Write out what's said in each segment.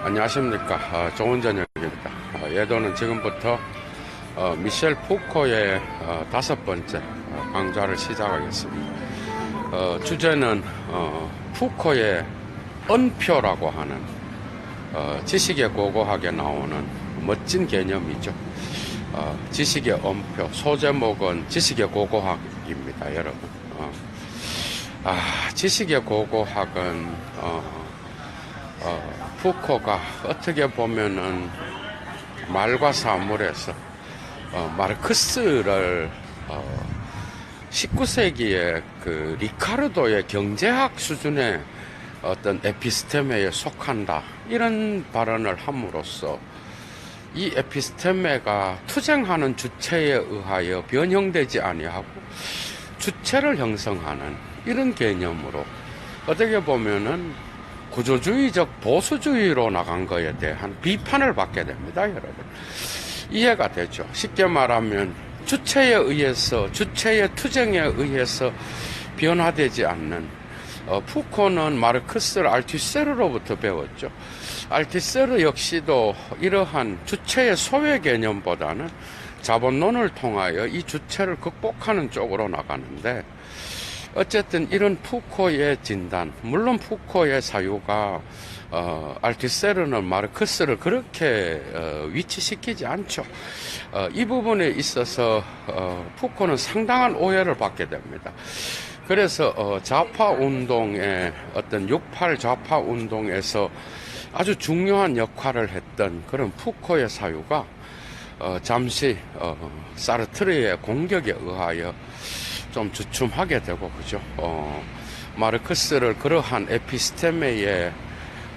안녕하십니까. 좋은 저녁입니다. 예도는 지금부터 미셸 푸코의 5번째 강좌를 시작하겠습니다. 주제는 푸코의 언표라고 하는 지식의 고고학에 나오는 멋진 개념이죠. 지식의 언표, 소제목은 지식의 고고학입니다, 여러분. 지식의 고고학은 푸코가 어떻게 보면은 말과 사물에서 마르크스를 19세기의 그 리카르도의 경제학 수준의 어떤 에피스테메에 속한다, 이런 발언을 함으로써 이 에피스테메가 투쟁하는 주체에 의하여 변형되지 아니하고 주체를 형성하는 이런 개념으로 어떻게 보면은 구조주의적 보수주의로 나간 거에 대한 비판을 받게 됩니다, 여러분. 이해가 되죠. 쉽게 말하면 주체에 의해서, 주체의 투쟁에 의해서 변화되지 않는, 푸코는 마르크스를 알투세르로부터 배웠죠. 알투세르 역시도 이러한 주체의 소외 개념보다는 자본론을 통하여 이 주체를 극복하는 쪽으로 나가는데, 어쨌든 이런 푸코의 진단, 물론 푸코의 사유가 알투세르는 마르크스를 그렇게 위치시키지 않죠. 이 부분에 있어서 푸코는 상당한 오해를 받게 됩니다. 그래서 좌파 운동의 어떤 68 좌파 운동에서 아주 중요한 역할을 했던 그런 푸코의 사유가 잠시 사르트르의 공격에 의하여 좀 주춤하게 되고, 그죠. 마르크스를 그러한 에피스테메의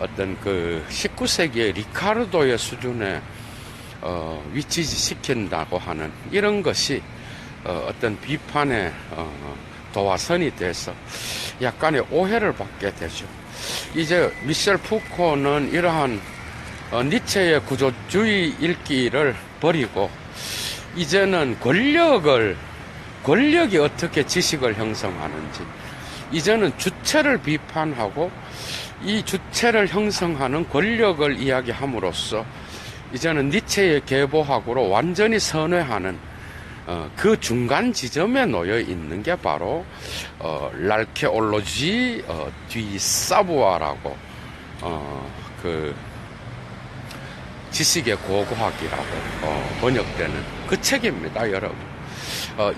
어떤 그 19세기의 리카르도의 수준에 위치시킨다고 하는 이런 것이 어떤 비판의 도화선이 돼서 약간의 오해를 받게 되죠. 이제 미셸 푸코는 이러한 니체의 구조주의 읽기를 버리고 이제는 권력이 어떻게 지식을 형성하는지, 이제는 주체를 비판하고 이 주체를 형성하는 권력을 이야기함으로써 이제는 니체의 계보학으로 완전히 선회하는 그 중간 지점에 놓여 있는 게 바로 l'archéologie du savoir라고 그 지식의 고고학이라고 번역되는 그 책입니다, 여러분.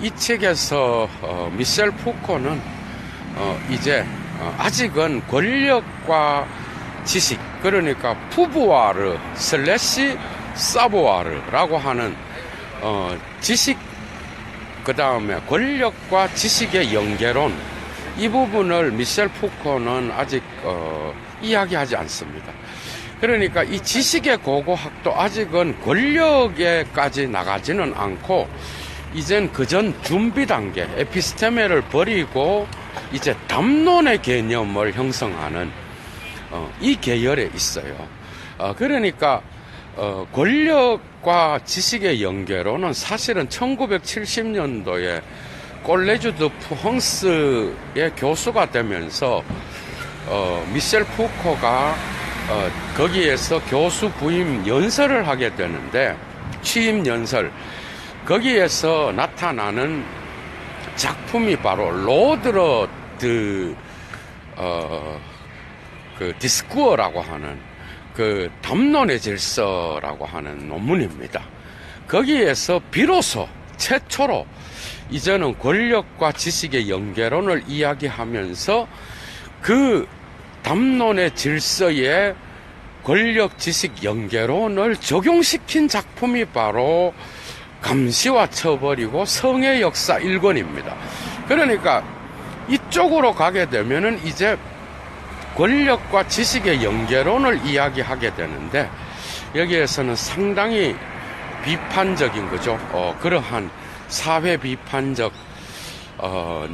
이 책에서 미셸 푸코는 이제 아직은 권력과 지식, 그러니까 푸부와르 슬래시 사보와르라고 하는 지식, 그 다음에 권력과 지식의 연계론, 이 부분을 미셸 푸코는 아직 이야기하지 않습니다. 그러니까 이 지식의 고고학도 아직은 권력에까지 나가지는 않고 이젠 그전 준비 단계, 에피스테메를 버리고 이제 담론의 개념을 형성하는 이 계열에 있어요. 그러니까 권력과 지식의 연계로는 사실은 1970년도에 꼴레주 드 프랑스의 교수가 되면서 미셸 푸코가 거기에서 교수 부임 연설을 하게 되는데, 취임 연설, 거기에서 나타나는 작품이 바로 로드러 그 디스쿠어라고 하는 그 담론의 질서라고 하는 논문입니다. 거기에서 비로소 최초로 이제는 권력과 지식의 연계론을 이야기하면서 그 담론의 질서에 권력 지식 연계론을 적용시킨 작품이 바로 감시와 처벌이고 성의 역사 1권입니다. 그러니까 이쪽으로 가게 되면은 이제 권력과 지식의 연계론을 이야기하게 되는데, 여기에서는 상당히 비판적인 거죠. 그러한 사회 비판적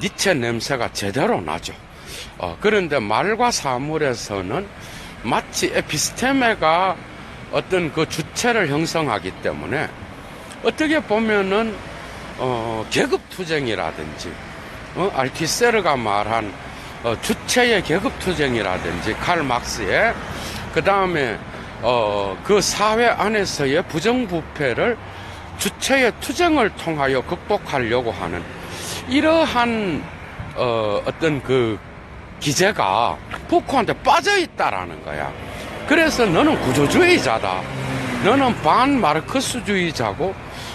니체 냄새가 제대로 나죠. 그런데 말과 사물에서는 마치 에피스테메가 어떤 그 주체를 형성하기 때문에 어떻게 보면은 계급투쟁이라든지 알티세르가 말한 주체의 계급투쟁이라든지 칼 막스의, 그 다음에 그 사회 안에서의 부정부패를 주체의 투쟁을 통하여 극복하려고 하는 이러한 어떤 그 기제가 푸코한테 빠져 있다라는 거야. 그래서 너는 구조주의자다. 너는 반마르크스주의자고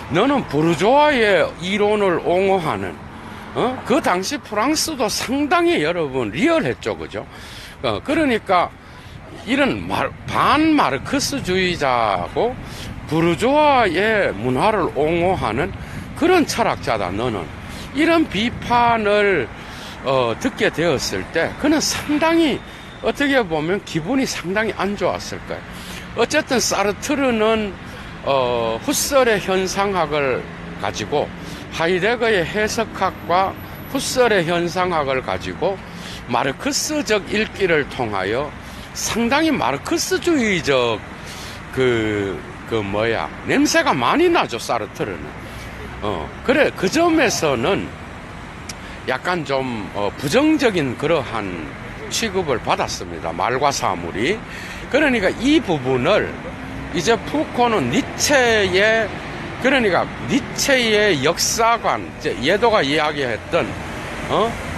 너는 부르주아의 이론을 옹호하는 그 당시 프랑스도 상당히 여러분 리얼했죠. 그죠? 그러니까 이런 반마르크스주의자고 부르주아의 문화를 옹호하는 그런 철학자다. 너는 이런 비판을 듣게 되었을 때 그는 상당히 어떻게 보면 기분이 상당히 안 좋았을 거예요. 어쨌든 사르트르는 후설의 현상학을 가지고 하이데거의 해석학과 후설의 현상학을 가지고 마르크스적 읽기를 통하여 상당히 마르크스주의적 냄새가 많이 나죠, 사르트르는. 그래, 그 점에서는 약간 좀 부정적인 그러한 취급을 받았습니다. 말과 사물이. 그러니까 이 부분을 이제 푸코는 니체의 역사관, 예도가 이야기했던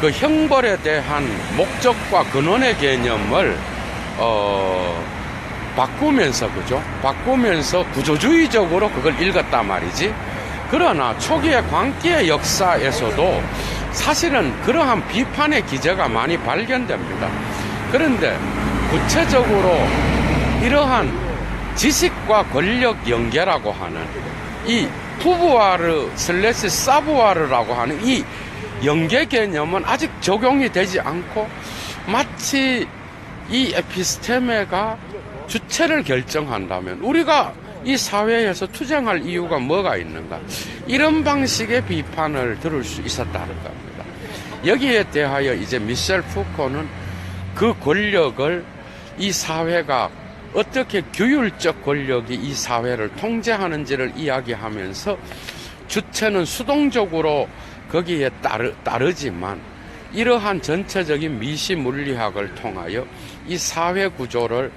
그 형벌에 대한 목적과 근원의 개념을 바꾸면서 구조주의적으로 그걸 읽었단 말이지. 그러나 초기의 광기의 역사에서도 사실은 그러한 비판의 기제가 많이 발견됩니다. 그런데 구체적으로 이러한 지식과 권력 연계라고 하는 이 푸부아르 슬래시 사부아르라고 하는 이 연계 개념은 아직 적용이 되지 않고 마치 이 에피스테메가 주체를 결정한다면 우리가 이 사회에서 투쟁할 이유가 뭐가 있는가, 이런 방식의 비판을 들을 수 있었다는 겁니다. 여기에 대하여 이제 미셸 푸코는 그 권력을 이 사회가 어떻게 규율적 권력이 이 사회를 통제하는지를 이야기하면서 주체는 수동적으로 거기에 따르지만 이러한 전체적인 미시 물리학을 통하여 이 사회 구조를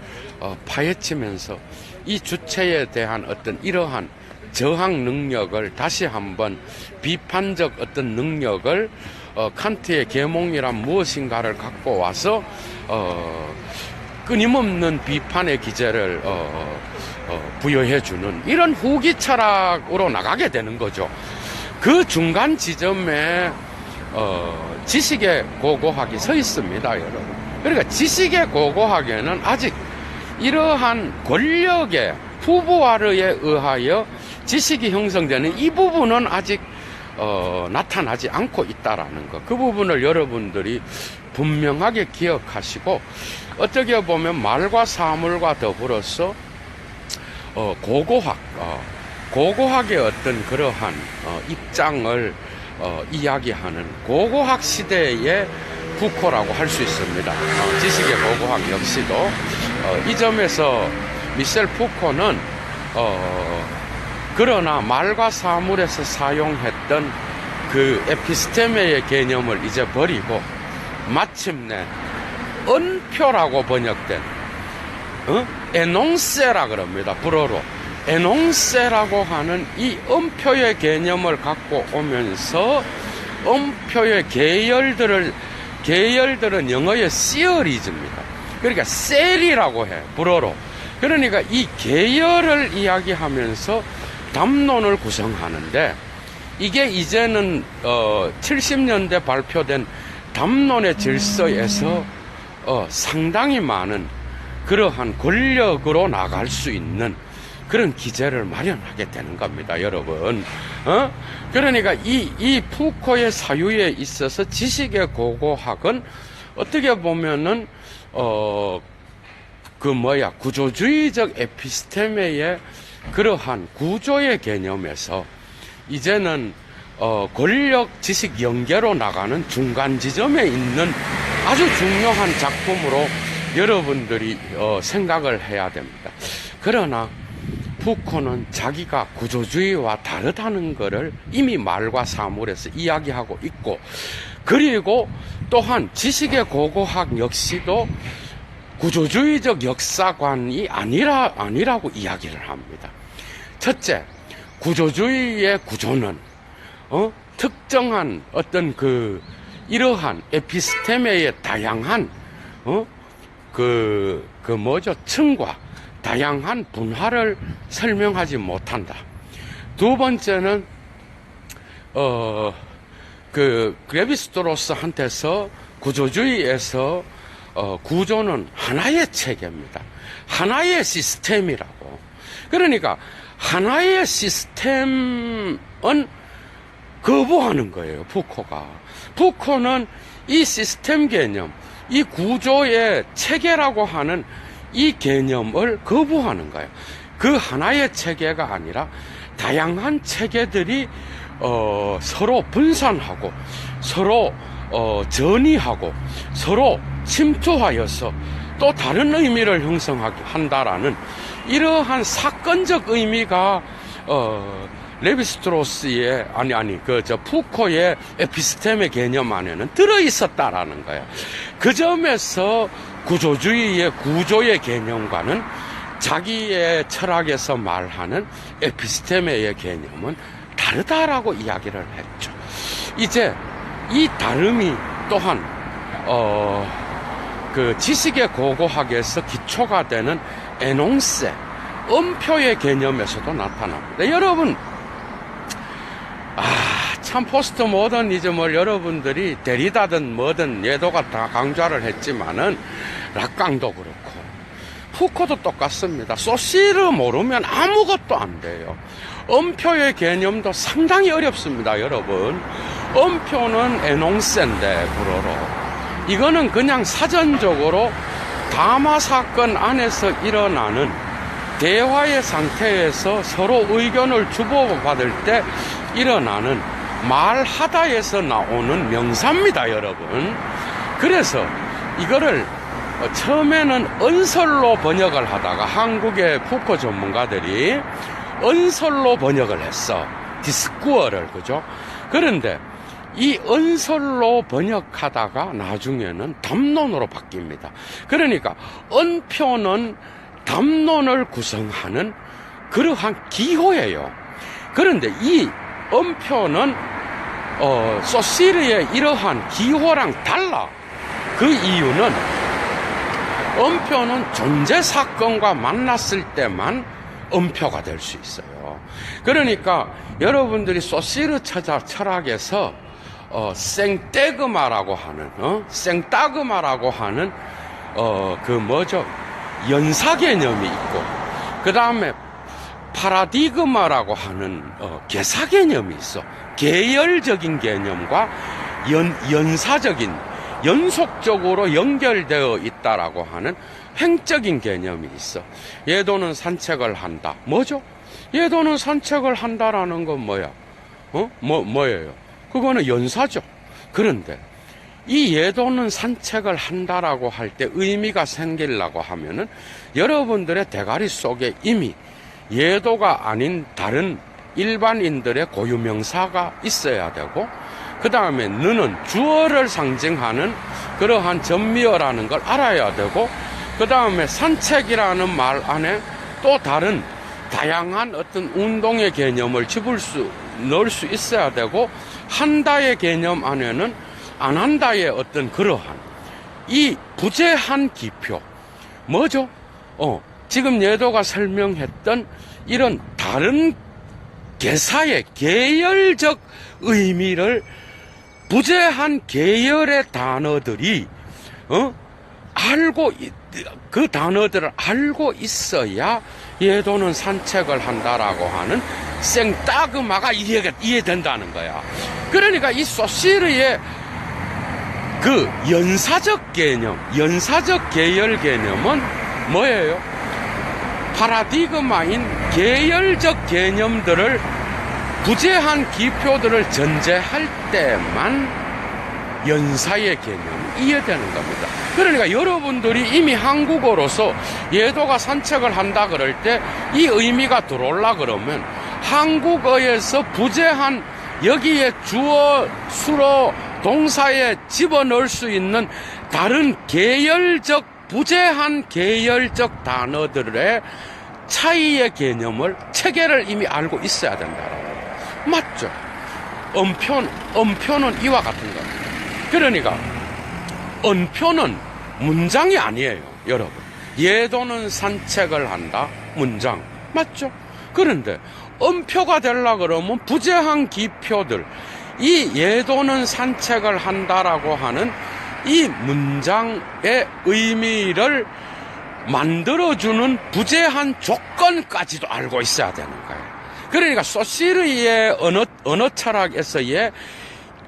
파헤치면서 이 주체에 대한 어떤 이러한 저항 능력을 다시 한번 비판적 어떤 능력을 칸트의 계몽이란 무엇인가를 갖고 와서 끊임없는 비판의 기제를 부여해주는 이런 후기 철학으로 나가게 되는 거죠. 그 중간 지점에 지식의 고고학이 서 있습니다, 여러분. 그러니까 지식의 고고학에는 아직 이러한 권력의 푸부아르에 의하여 지식이 형성되는 이 부분은 아직 나타나지 않고 있다라는 것. 그 부분을 여러분들이 분명하게 기억하시고, 어떻게 보면 말과 사물과 더불어서 고고학의 어떤 그러한 입장을 이야기하는 고고학 시대의 푸코라고 할 수 있습니다. 지식의 고고학 역시도 이 점에서 미셸 푸코는 그러나 말과 사물에서 사용했던 그 에피스테메의 개념을 이제 버리고 마침내 언표라고 번역된 에농세라 그럽니다. 불어로 에농세라고 하는 이 언표의 개념을 갖고 오면서 언표의 계열들은 영어의 시어리즈입니다. 그러니까 셀이라고 해, 불어로. 그러니까 이 계열을 이야기하면서 담론을 구성하는데, 이게 이제는 70년대 발표된 담론의 질서에서 상당히 많은 그러한 권력으로 나갈 수 있는 그런 기제를 마련하게 되는 겁니다, 여러분. 그러니까 이 푸코의 사유에 있어서 지식의 고고학은 어떻게 보면은 구조주의적 에피스테메의 그러한 구조의 개념에서 이제는 권력 지식 연계로 나가는 중간 지점에 있는 아주 중요한 작품으로 여러분들이 생각을 해야 됩니다. 그러나 푸코는 자기가 구조주의와 다르다는 것을 이미 말과 사물에서 이야기하고 있고, 그리고 또한 지식의 고고학 역시도 구조주의적 역사관이 아니라고 이야기를 합니다. 첫째, 구조주의의 구조는, 특정한 어떤 이러한 에피스테메의 다양한, 층과 다양한 분화를 설명하지 못한다. 두 번째는, 레비스토로스한테서 구조주의에서 구조는 하나의 체계입니다. 하나의 시스템이라고. 그러니까 하나의 시스템은 거부하는 거예요, 푸코가. 푸코는 이 시스템 개념, 이 구조의 체계라고 하는 이 개념을 거부하는 거예요. 그 하나의 체계가 아니라 다양한 체계들이 서로 분산하고 서로 전이하고 서로 침투하여서 또 다른 의미를 형성하게 한다라는 이러한 사건적 의미가 레비스트로스의 푸코의 에피스템의 개념 안에는 들어 있었다라는 거예요. 그 점에서 구조주의의 구조의 개념과는 자기의 철학에서 말하는 에피스테메의 개념은 다르다라고 이야기를 했죠. 이제 이 다름이 또한 지식의 고고학에서 기초가 되는 에농세, 음표의 개념에서도 나타납니다. 여러분, 참 포스트 모더니즘을 여러분들이 데리다든 뭐든 예도가 다 강조를 했지만은 락강도 그렇고 푸코도 똑같습니다. 소시를 모르면 아무것도 안 돼요. 음표의 개념도 상당히 어렵습니다, 여러분. 음표는 에농세인데, 불어로. 이거는 그냥 사전적으로 담화 사건 안에서 일어나는 대화의 상태에서 서로 의견을 주고받을 때 일어나는 말하다에서 나오는 명사입니다, 여러분. 그래서 이거를 처음에는 언설로 번역을 하다가 한국의 푸코 전문가들이 언설로 번역을 했어. 디스쿠어를, 그죠? 그런데 이 언설로 번역하다가 나중에는 담론으로 바뀝니다. 그러니까 언표는 담론을 구성하는 그러한 기호예요. 그런데 이 언표는 소시르의 이러한 기호랑 달라. 그 이유는 언표는 존재 사건과 만났을 때만 언표가 될 수 있어요. 그러니까 여러분들이 소시르 철학에서 생떼그마라고 하는 생따그마라고 하는 연사 개념이 있고, 그 다음에 파라디그마라고 하는 계사 개념이 있어. 계열적인 개념과 연사적인, 연속적으로 연결되어 있다라고 하는 횡적인 개념이 있어. 예도는 산책을 한다. 뭐죠? 예도는 산책을 한다라는 건 뭐야? 뭐예요? 그거는 연사죠. 그런데 이 예도는 산책을 한다라고 할 때 의미가 생기려고 하면은 여러분들의 대가리 속에 이미 예도가 아닌 다른 일반인들의 고유명사가 있어야 되고, 그 다음에 너는 주어를 상징하는 그러한 전미어라는 걸 알아야 되고, 그 다음에 산책이라는 말 안에 또 다른 다양한 어떤 운동의 개념을 넣을 수 있어야 되고, 한다의 개념 안에는 안 한다의 어떤 그러한 이 부재한 기표, 뭐죠? 지금 예도가 설명했던 이런 다른 개사의 계열적 의미를 부재한 계열의 단어들이 그 단어들을 알고 있어야 예도는 산책을 한다라고 하는 생따그마가 이해된다는 거야. 그러니까 이 소시르의 그 연사적 개념, 연사적 계열 개념은 뭐예요? 파라디그마인 계열적 개념들을, 부재한 기표들을 전제할 때만 연사의 개념이 이해되는 겁니다. 그러니까 여러분들이 이미 한국어로서 예도가 산책을 한다 그럴 때 이 의미가 들어올라 그러면 한국어에서 부재한 여기에 주어, 수로, 동사에 집어넣을 수 있는 다른 계열적 부재한 계열적 단어들의 차이의 개념을, 체계를 이미 알고 있어야 된다라고. 맞죠? 음표는 이와 같은 겁니다. 그러니까 음표는 문장이 아니에요, 여러분. 예도는 산책을 한다, 문장. 맞죠? 그런데 음표가 되려고 그러면 부재한 기표들, 이 예도는 산책을 한다라고 하는 이 문장의 의미를 만들어주는 부재한 조건까지도 알고 있어야 되는 거예요. 그러니까 소시르의 언어 철학에서의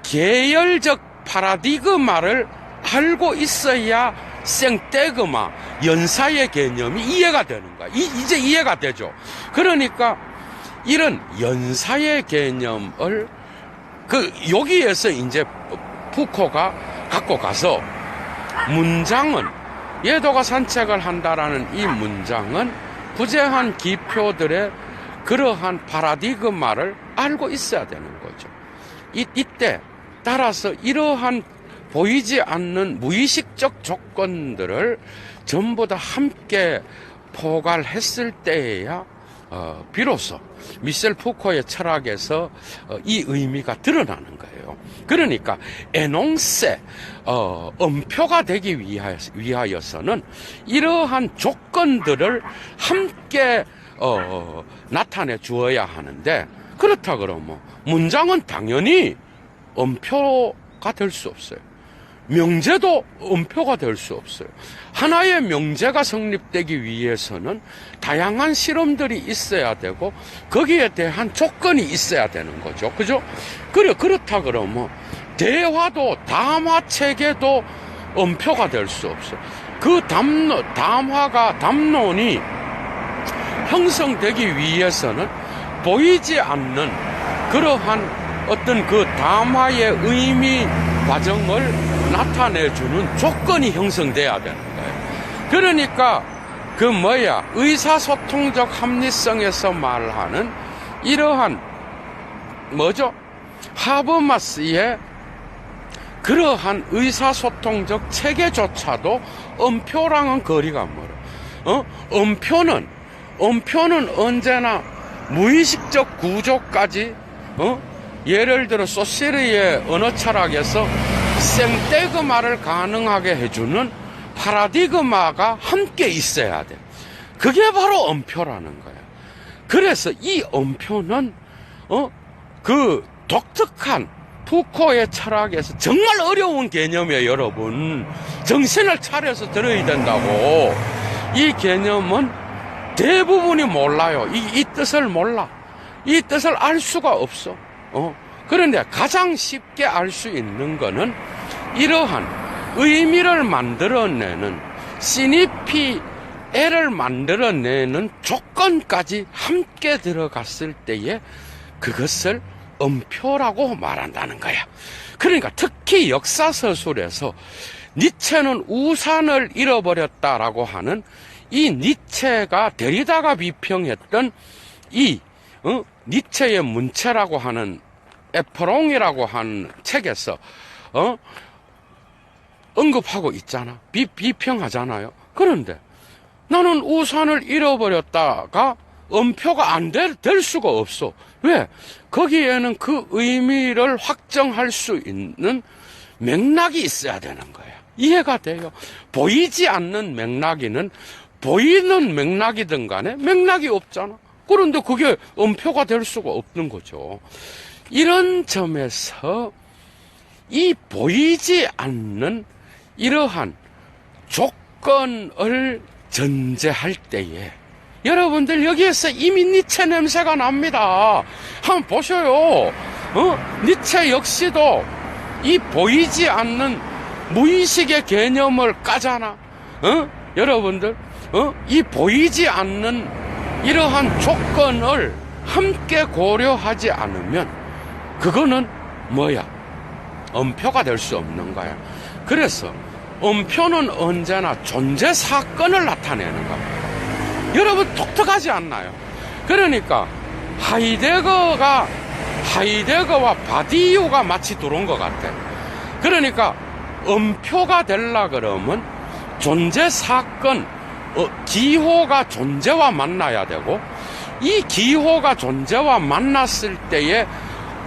계열적 파라디그마를 알고 있어야 생떼그마, 연사의 개념이 이해가 되는 거야. 이제 이해가 되죠. 그러니까 이런 연사의 개념을 여기에서 이제 푸코가 갖고 가서 문장은, 예도가 산책을 한다라는 이 문장은 부재한 기표들의 그러한 파라디그마를 알고 있어야 되는 거죠. 이때 따라서 이러한 보이지 않는 무의식적 조건들을 전부 다 함께 포괄했을 때에야 비로소 미셸 푸코의 철학에서 이 의미가 드러나는 거예요. 그러니까 에농세, 음표가 되기 위하여서는 이러한 조건들을 함께 나타내 주어야 하는데, 그렇다 그러면 문장은 당연히 음표가 될 수 없어요. 명제도 음표가 될 수 없어요. 하나의 명제가 성립되기 위해서는 다양한 실험들이 있어야 되고 거기에 대한 조건이 있어야 되는 거죠. 그죠? 그렇다 그러면 대화도, 담화 체계도 음표가 될 수 없어요. 그 담론이 형성되기 위해서는 보이지 않는 그러한 어떤 그 담화의 의미 과정을 나타내주는 조건이 형성돼야 되는 거예요. 그러니까 의사소통적 합리성에서 말하는 이러한 하버마스의 그러한 의사소통적 체계조차도 음표랑은 거리가 멀어. 음표는 언제나 무의식적 구조까지, 예를 들어 소시르의 언어 철학에서 생떼그마를 가능하게 해주는 파라디그마가 함께 있어야 돼. 그게 바로 음표라는 거야. 그래서 이 음표는 그 독특한 푸코의 철학에서 정말 어려운 개념이에요, 여러분. 정신을 차려서 들어야 된다고. 이 개념은 대부분이 몰라요. 이 뜻을 몰라. 이 뜻을 알 수가 없어. 그런데 가장 쉽게 알 수 있는 거는 이러한 의미를 만들어내는, 시니피에를 만들어내는 조건까지 함께 들어갔을 때에 그것을 음표라고 말한다는 거야. 그러니까 특히 역사서술에서 니체는 우산을 잃어버렸다라고 하는 이 니체가 데리다가 비평했던 이 니체의 문체라고 하는 에프롱이라고 하는 책에서 언급하고 있잖아. 비평하잖아요. 그런데 나는 우산을 잃어버렸다가 음표가 안 될 수가 없어. 왜? 거기에는 그 의미를 확정할 수 있는 맥락이 있어야 되는 거야. 이해가 돼요? 보이지 않는 맥락이는 보이는 맥락이든 간에 맥락이 없잖아. 그런데 그게 음표가 될 수가 없는 거죠. 이런 점에서 이 보이지 않는 이러한 조건을 전제할 때에 여러분들 여기에서 이미 니체 냄새가 납니다. 한번 보셔요. 니체 역시도 이 보이지 않는 무의식의 개념을 까잖아. 여러분들 이 보이지 않는 이러한 조건을 함께 고려하지 않으면 그거는 음표가 될 수 없는 거야. 그래서 음표는 언제나 존재 사건을 나타내는 거야. 여러분 독특하지 않나요? 그러니까 하이데거와 바디유가 마치 들어온 것 같아. 그러니까 음표가 되려 그러면 존재 사건, 기호가 존재와 만나야 되고, 이 기호가 존재와 만났을 때에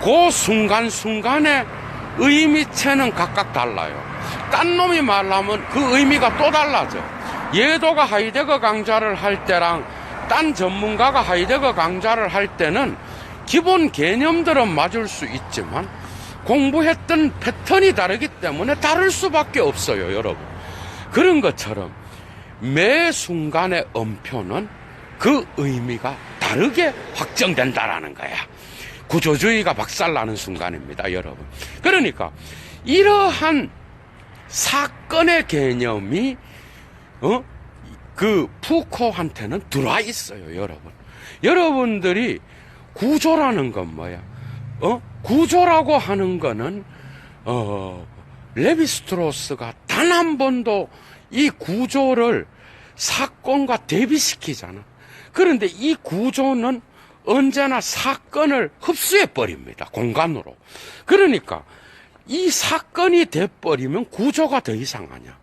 그 순간순간의 의미체는 각각 달라요. 딴 놈이 말하면 그 의미가 또 달라져. 예도가 하이데거 강좌를 할 때랑 딴 전문가가 하이데거 강좌를 할 때는 기본 개념들은 맞을 수 있지만 공부했던 패턴이 다르기 때문에 다를 수밖에 없어요, 여러분. 그런 것처럼 매 순간의 엄표는 그 의미가 다르게 확정된다라는 거야. 구조주의가 박살나는 순간입니다, 여러분. 그러니까 이러한 사건의 개념이 그 푸코한테는 들어와 있어요, 여러분. 여러분들이 구조라는 건 뭐야? 구조라고 하는 거는 레비스트로스가 단 한 번도 이 구조를 사건과 대비시키잖아. 그런데 이 구조는 언제나 사건을 흡수해 버립니다, 공간으로. 그러니까 이 사건이 돼버리면 구조가 더 이상 아니야.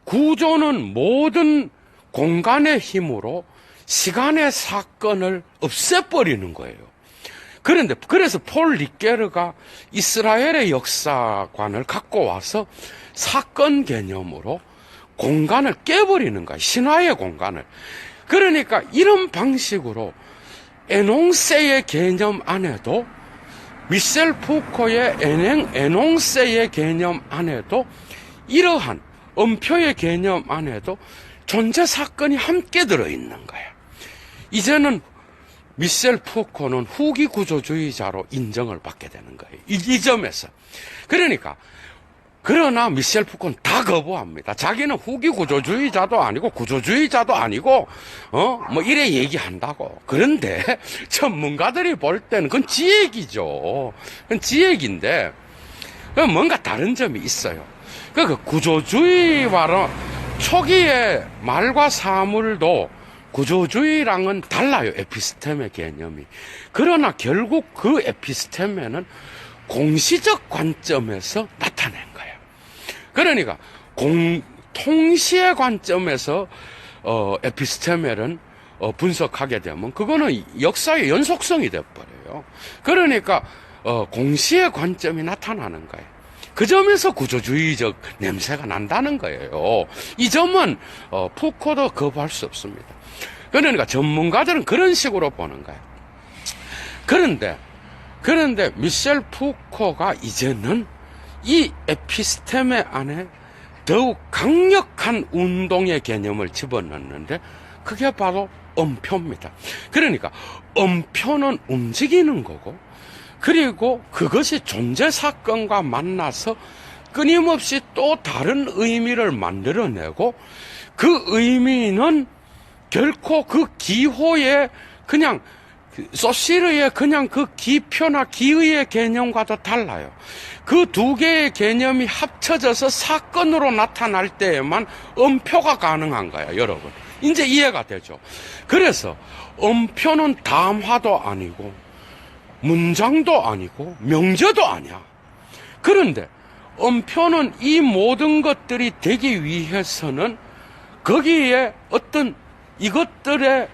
구조는 모든 공간의 힘으로 시간의 사건을 없애버리는 거예요. 그런데 그래서 폴 리게르가 이스라엘의 역사관을 갖고 와서 사건 개념으로 공간을 깨버리는 거야, 신화의 공간을. 그러니까 이런 방식으로 에농세의 개념 안에도, 미셸 푸코의 에농세의 개념 안에도, 이러한 엄표의 개념 안에도 존재 사건이 함께 들어있는 거야. 이제는 미셸 푸코는 후기 구조주의자로 인정을 받게 되는 거예요, 이 점에서. 그러니까 그러나 미셸 푸코는 다 거부합니다. 자기는 후기 구조주의자도 아니고 구조주의자도 아니고 뭐 이래 얘기한다고. 그런데 전문가들이 볼 때는 그건 지 얘기죠. 그건 지 얘기인데 뭔가 다른 점이 있어요. 그 구조주의와는 초기의 말과 사물도 구조주의랑은 달라요, 에피스템의 개념이. 그러나 결국 그 에피스템에는 공시적 관점에서 나타낸 거예요. 그러니까 통시의 관점에서 에피스테멜은 분석하게 되면 그거는 역사의 연속성이 돼버려요. 그러니까 공시의 관점이 나타나는 거예요. 그 점에서 구조주의적 냄새가 난다는 거예요. 이 점은 푸코도 거부할 수 없습니다. 그러니까 전문가들은 그런 식으로 보는 거예요. 그런데 미셸 푸코가 이제는 이 에피스테메 안에 더욱 강력한 운동의 개념을 집어넣는데 그게 바로 엄표입니다. 그러니까 엄표는 움직이는 거고, 그리고 그것이 존재 사건과 만나서 끊임없이 또 다른 의미를 만들어내고, 그 의미는 결코 그 기호의 그냥 소시르의 그냥 그 기표나 기의의 개념과도 달라요. 그 두 개의 개념이 합쳐져서 사건으로 나타날 때에만 엄표가 가능한 거야, 여러분. 이제 이해가 되죠. 그래서 엄표는 담화도 아니고 문장도 아니고 명제도 아니야. 그런데 엄표는 이 모든 것들이 되기 위해서는 거기에 어떤 이것들의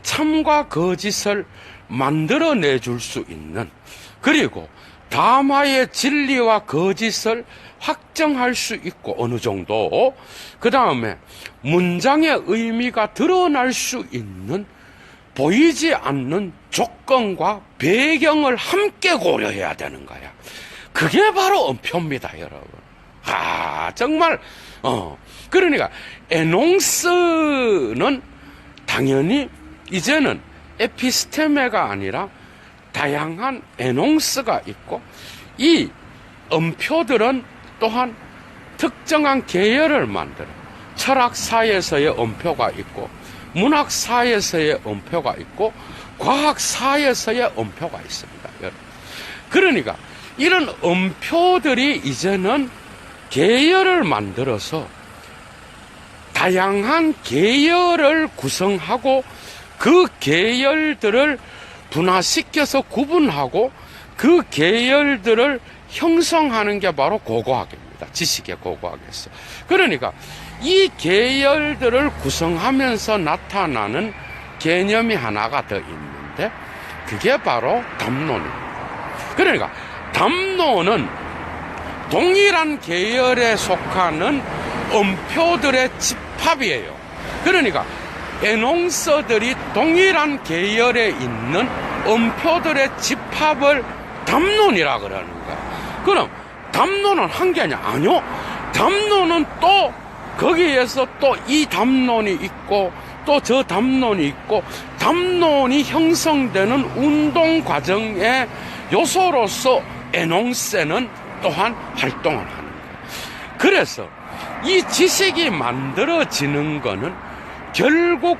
참과 거짓을 만들어내줄 수 있는, 그리고 담화의 진리와 거짓을 확정할 수 있고 어느 정도, 그 다음에 문장의 의미가 드러날 수 있는 보이지 않는 조건과 배경을 함께 고려해야 되는 거야. 그게 바로 엄표입니다, 여러분. 정말 그러니까 에농스는 당연히 이제는 에피스테메가 아니라 다양한 에농스가 있고, 이 엄표들은 또한 특정한 계열을 만들어 철학사에서의 엄표가 있고, 문학사에서의 엄표가 있고, 과학사에서의 엄표가 있습니다. 그러니까 이런 엄표들이 이제는 계열을 만들어서 다양한 계열을 구성하고 그 계열들을 분화시켜서 구분하고 그 계열들을 형성하는 게 바로 고고학입니다. 지식의 고고학이었어. 그러니까 이 계열들을 구성하면서 나타나는 개념이 하나가 더 있는데 그게 바로 담론입니다. 그러니까 담론은 동일한 계열에 속하는 음표들의 집합이에요. 그러니까 에농서들이 동일한 계열에 있는 음표들의 집합을 담론이라 그러는 거야. 그럼 담론은 한 게 아니야. 아니요. 담론은 또 거기에서 또 이 담론이 있고 또 저 담론이 있고 담론이 형성되는 운동 과정의 요소로서 에농세는 또한 활동을 하는 거예요. 그래서 이 지식이 만들어지는 거는 결국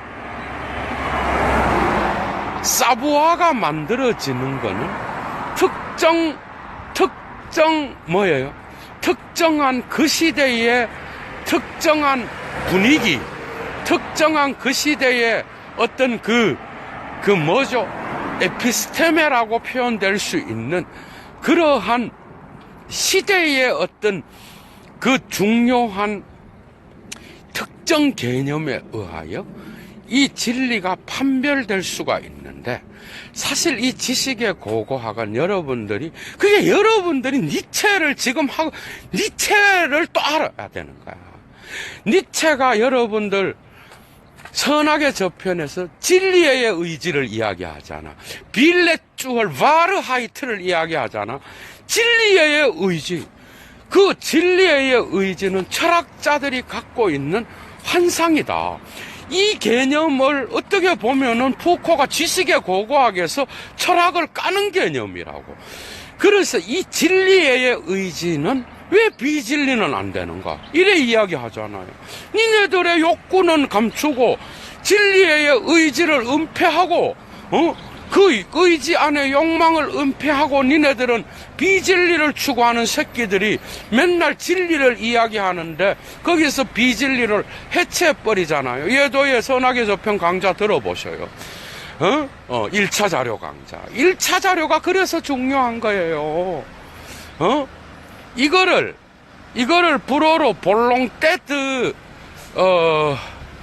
사부아가 만들어지는 거는 뭐예요? 특정한 그 시대의 특정한 분위기, 특정한 그 시대의 어떤 뭐죠? 에피스테메라고 표현될 수 있는 그러한 시대의 어떤 그 중요한 특정 개념에 의하여 이 진리가 판별될 수가 있는데 사실 이 지식의 고고학은 여러분들이 니체를 지금 하고 니체를 또 알아야 되는 거야. 니체가 여러분들 선악의 저편에서 진리의 의지를 이야기하잖아. 빌레주얼 바르하이트를 이야기하잖아. 진리의 의지. 그 진리의 의지는 철학자들이 갖고 있는 환상이다. 이 개념을 어떻게 보면은 푸코가 지식의 고고학에서 철학을 까는 개념이라고. 그래서 이 진리의 의지는 왜 비진리는 안 되는가? 이래 이야기하잖아요. 니네들의 욕구는 감추고 진리의 의지를 은폐하고 그 의지 안에 욕망을 은폐하고 니네들은 비진리를 추구하는 새끼들이 맨날 진리를 이야기하는데 거기서 비진리를 해체해버리잖아요. 예도의 선악의 저편 강좌 들어보셔요. 1차 자료 강좌. 1차 자료가 그래서 중요한 거예요. 이거를 불어로 볼롱테드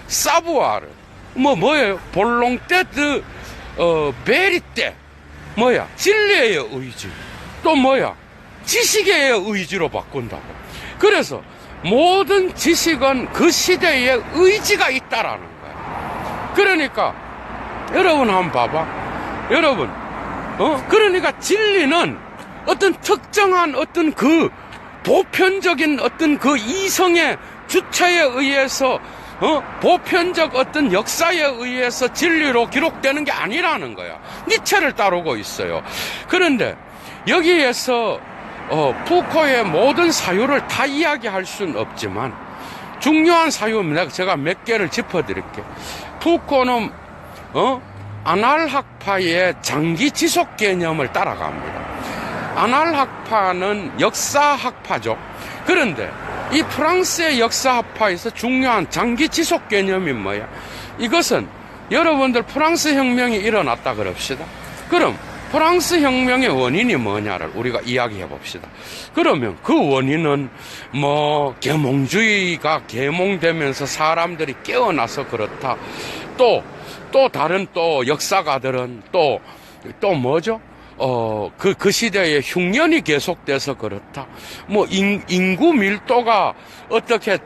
사부아르 뭐예요? 볼롱테드 베리떼 뭐야? 진리의 의지. 또 뭐야? 지식의 의지로 바꾼다고. 그래서 모든 지식은 그 시대에 의지가 있다라는 거야. 그러니까 여러분 한번 봐봐. 여러분 그러니까 진리는 어떤 특정한 어떤 그 보편적인 어떤 그 이성의 주체에 의해서 보편적 어떤 역사에 의해서 진리로 기록되는 게 아니라는 거야. 니체를 따르고 있어요. 그런데 여기에서 푸코의 모든 사유를 다 이야기할 수는 없지만 중요한 사유입니다. 제가 몇 개를 짚어드릴게요. 푸코는 아날학파의 장기 지속 개념을 따라갑니다. 아날학파는 역사학파죠. 그런데 이 프랑스의 역사학파에서 중요한 장기 지속 개념이 뭐야? 이것은 여러분들 프랑스 혁명이 일어났다 그럽시다. 그럼 프랑스 혁명의 원인이 뭐냐를 우리가 이야기해 봅시다. 그러면 그 원인은 계몽주의가 계몽되면서 사람들이 깨어나서 그렇다. 또 다른 또 역사가들은 또 뭐죠? 그 시대에 흉년이 계속돼서 그렇다. 인구 밀도가 어떻게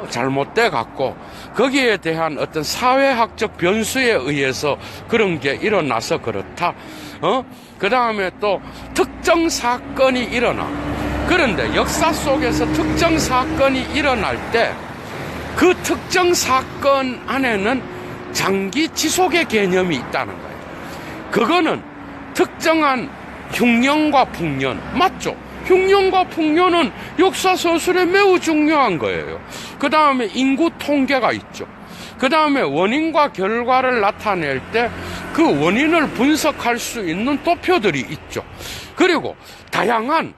잘못돼 갖고 거기에 대한 어떤 사회학적 변수에 의해서 그런 게 일어나서 그렇다. 그 다음에 또 특정 사건이 일어나. 그런데 역사 속에서 특정 사건이 일어날 때 그 특정 사건 안에는 장기 지속의 개념이 있다는 거예요. 그거는 특정한 흉년과 풍년 맞죠? 흉년과 풍년은 역사 서술에 매우 중요한 거예요. 그 다음에 인구 통계가 있죠. 그 다음에 원인과 결과를 나타낼 때 그 원인을 분석할 수 있는 도표들이 있죠. 그리고 다양한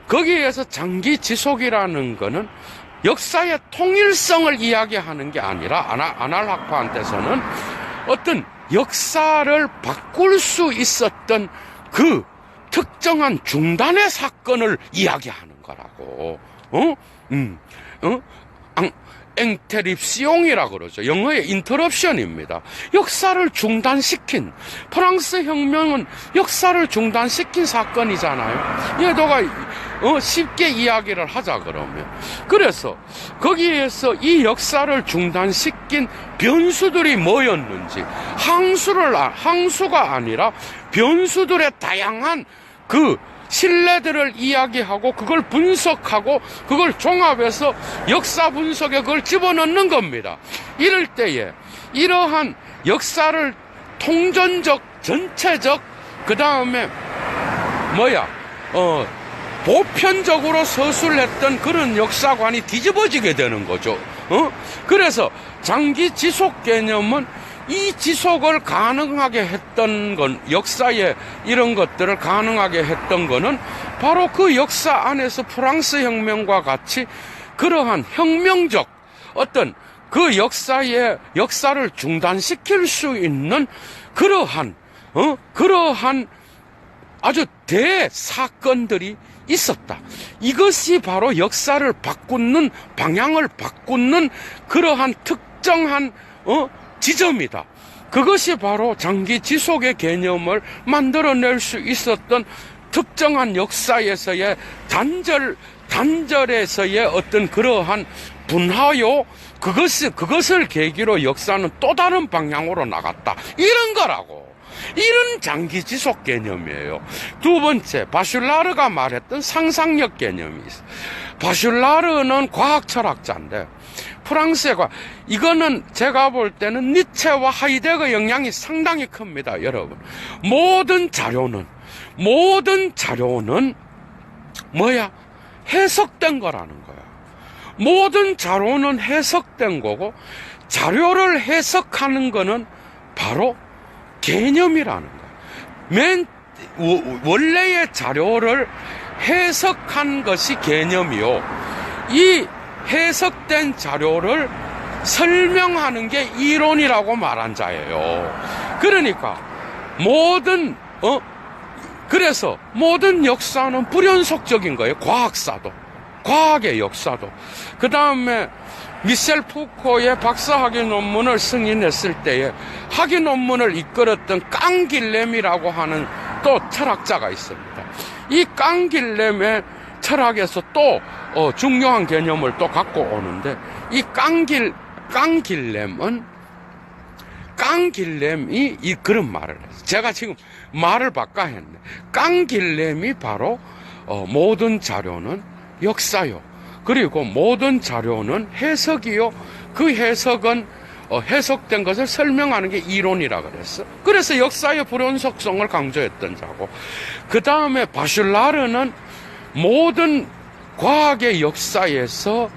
거기에서 장기 지속이라는 거는 역사의 통일성을 이야기하는 게 아니라 아날학파한테서는 어떤 역사를 바꿀 수 있었던 그 특정한 중단의 사건을 이야기하는 거라고. 앵테립시옹이라 그러죠. 영어의 인터럽션입니다. 역사를 중단시킨, 프랑스 혁명은 역사를 중단시킨 사건이잖아요. 얘도가 쉽게 이야기를 하자 그러면. 그래서 거기에서 이 역사를 중단시킨 변수들이 뭐였는지, 항수가 아니라 변수들의 다양한 그 신뢰들을 이야기하고 그걸 분석하고 그걸 종합해서 역사 분석에 그걸 집어넣는 겁니다. 이럴 때에 이러한 역사를 통전적, 전체적, 그 다음에 보편적으로 서술했던 그런 역사관이 뒤집어지게 되는 거죠. 그래서 장기 지속 개념은 이 지속을 가능하게 했던 건, 역사에 이런 것들을 가능하게 했던 거는 바로 그 역사 안에서 프랑스 혁명과 같이 그러한 혁명적 어떤 그 역사를 중단시킬 수 있는 그러한 아주 대사건들이 있었다. 이것이 바로 역사를 바꾸는, 방향을 바꾸는 그러한 특정한 지점이다. 그것이 바로 장기 지속의 개념을 만들어낼 수 있었던 특정한 역사에서의 단절에서의 어떤 그러한 분화요, 그것을 계기로 역사는 또 다른 방향으로 나갔다. 이런 거라고. 이런 장기 지속 개념이에요. 두 번째, 바슐라르가 말했던 상상력 개념이 있어요. 바슐라르는 과학 철학자인데, 프랑스의 이거는 제가 볼 때는 니체와 하이데거 영향이 상당히 큽니다, 여러분. 모든 자료는 해석된 거라는 거야. 모든 자료는 해석된 거고, 자료를 해석하는 거는 바로 개념이라는 거야. 원래의 자료를 해석한 것이 개념이요. 이 해석된 자료를 설명하는 게 이론이라고 말한 자예요. 그러니까 그래서 모든 역사는 불연속적인 거예요. 과학의 역사도. 그 다음에 미셸 푸코의 박사학위 논문을 승인했을 때에 학위 논문을 이끌었던 깡길렘이라고 하는 또 철학자가 있습니다. 이 깡길렘의 철학에서 또 중요한 개념을 또 갖고 오는데, 이 깡길렘이 그런 말을 했어요. 제가 지금 말을 바꿔 했네. 깡길렘이 바로 모든 자료는 역사요, 그리고 모든 자료는 해석이요, 그 해석은 해석된 것을 설명하는 게 이론이라 그랬어. 그래서 역사의 불연속성을 강조했던 자고, 그 다음에 바슐라르는 모든 과학의 역사에서